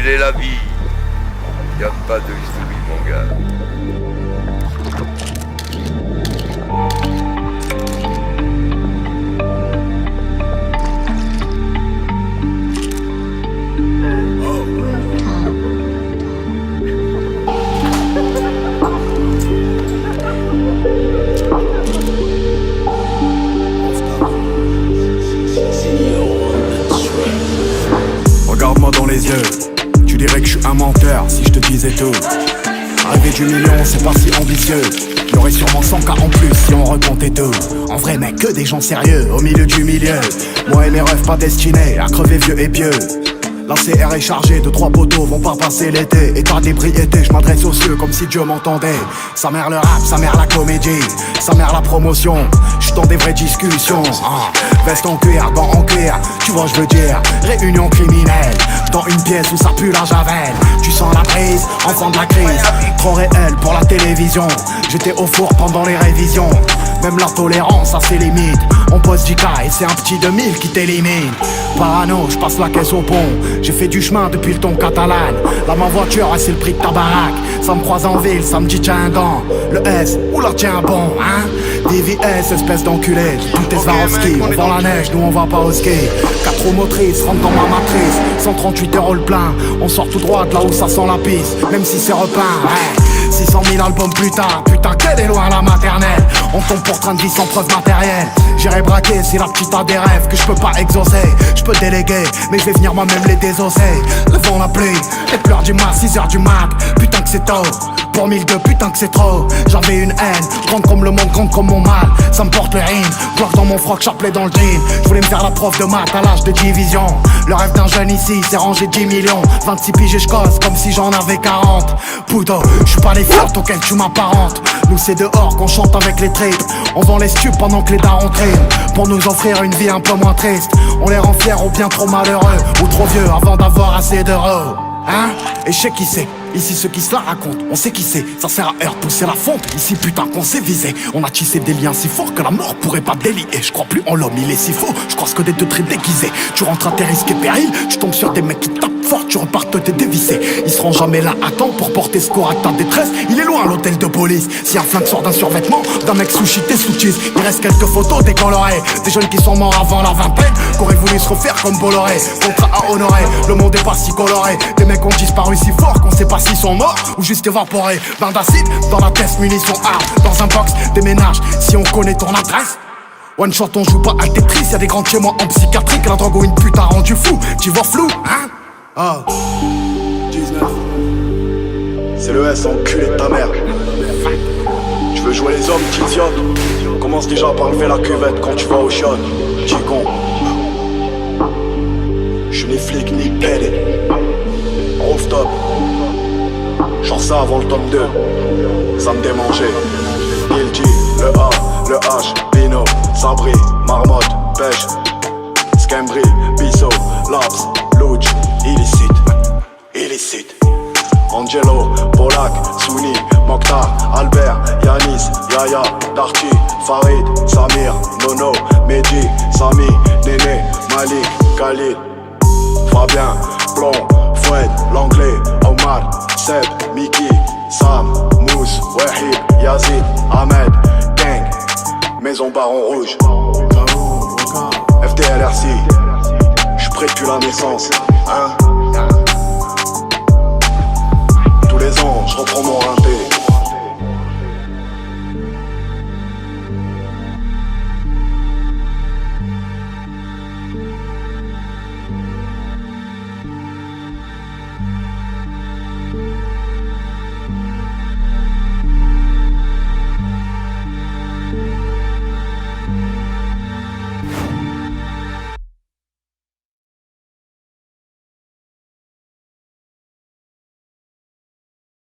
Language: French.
est la vie. Y a pas de history, mon gars. Regarde-moi dans les yeux, tu dirais que je suis un menteur si je te disais tout. Arriver du million, c'est pas si ambitieux. Y'aurait sûrement 100K en plus si on recomptait tout. En vrai mec, que des gens sérieux au milieu du milieu. Moi et mes rêves pas destinés à crever vieux et pieux. La CR est chargée, 2-3 poteaux vont pas passer l'été. État d'ébriété, je m'adresse aux cieux comme si Dieu m'entendait. Sa mère le rap, sa mère la comédie, sa mère la promotion. J'suis dans des vraies discussions. Veste en cuir, banc en cuir, tu vois je veux dire. Réunion criminelle, dans une pièce où ça pue la javel. Tu sens la prise, enfant de la crise. Trop réel pour la télévision. J'étais au four pendant les révisions. Même la tolérance a ses limites. On pose 10K et c'est un petit 2000 qui t'élimine. Parano, je passe la caisse au pont. J'ai fait du chemin depuis le ton catalan. Là ma voiture, c'est le prix de ta baraque. Ça me croise en ville, ça me dit tiens un dent. Le S, oula tiens bon, hein. DVS, espèce d'enculé. Tout est Swarovski, on vend la neige, nous on va pas au ski. 4 roues motrices, rentre dans ma matrice. 138 € le plein, on sort tout droit de là où ça sent la pisse. Même si c'est repeint, ouais. 600 000 albums plus tard, putain qu'elle est loin la maternelle. On tombe pour train de vie sans preuve matérielle. J'irai braquer si la petite a des rêves que je peux pas exaucer. Je peux déléguer, mais je vais venir moi-même les désosser. Le vent, la pluie, les pleurs du mat, 6h du mat. Putain que c'est tôt, pour 1002, putain que c'est trop. J'avais une haine, grande comme le monde, grande comme mon mal. Ça me porte le rime, gloire dans mon froc, chapelet dans le jean. Je voulais me faire la prof de maths à l'âge de division. Le rêve d'un jeune ici, c'est ranger 10 millions. 26 piges et je cause comme si j'en avais 40. Poudo, je suis pas les flirts auxquels tu m'apparentes. Nous c'est dehors qu'on chante avec les tripes. On vend les stupes pendant que les darons triment. Pour nous offrir une vie un peu moins triste. On les rend fiers ou bien trop malheureux. Ou trop vieux avant d'avoir assez d'euros. Hein? Et je sais qui c'est. Ici ceux qui se la racontent, on sait qui c'est. Ça sert à heure pousser la fonte. Ici putain qu'on s'est visé. On a tissé des liens si forts que la mort pourrait pas délier. Je crois plus en l'homme, il est si faux. Je croise que des deux traits déguisés. Tu rentres à tes risques et périls. Tu tombes sur des mecs qui tapent fort. Tu repars t'es dévissé. Ils seront jamais là à temps pour porter secours à ta détresse. Il est loin l'hôtel de police. Si un flingue sort d'un survêtement, d'un mec sushi t'es sous cheese. Il reste quelques photos décolorées. Des jeunes qui sont morts avant la vingtaine. Qu'auraient voulu se refaire comme Bolloré. Contrat à honorer, le monde est pas si coloré. Des mecs ont disparu si fort qu'on sait pas s'ils sont morts ou juste évaporés. Bain d'acide dans la tête, munitions armes. Dans un box, déménage si on connaît ton adresse. One shot on joue pas à Tetris. Y'a des grands chez moi en psychiatrique. La drogue ou une pute a rendu fou. Tu vois flou, hein? Oh 19. C'est le S, enculé de ta mère. Tu veux jouer les hommes, t'idiote. Commence déjà par lever la cuvette quand tu vas au shot. Petit con. J'suis ni flic ni pédé. Rooftop. Genre ça avant le tome 2. Ça me démangeait. Guilty, le A, le H, Pino, Sabri, Marmotte, Pêche, Scambri, Bisso, Labs, Louch, illicite. Angelo, Polak, Souni, Mokhtar, Albert, Yanis, Yaya, Darty, Farid, Samir, Nono, Mehdi, Sami, Néné, Malik, Khalid, Fabien, Plomb, Foued, Langlais, Omar, Seb, Miki, Sam, Mousse, Wahid, Yazid, Ahmed, Gang, Maison Baron Rouge, FDLRC, j'suis prêt depuis la naissance.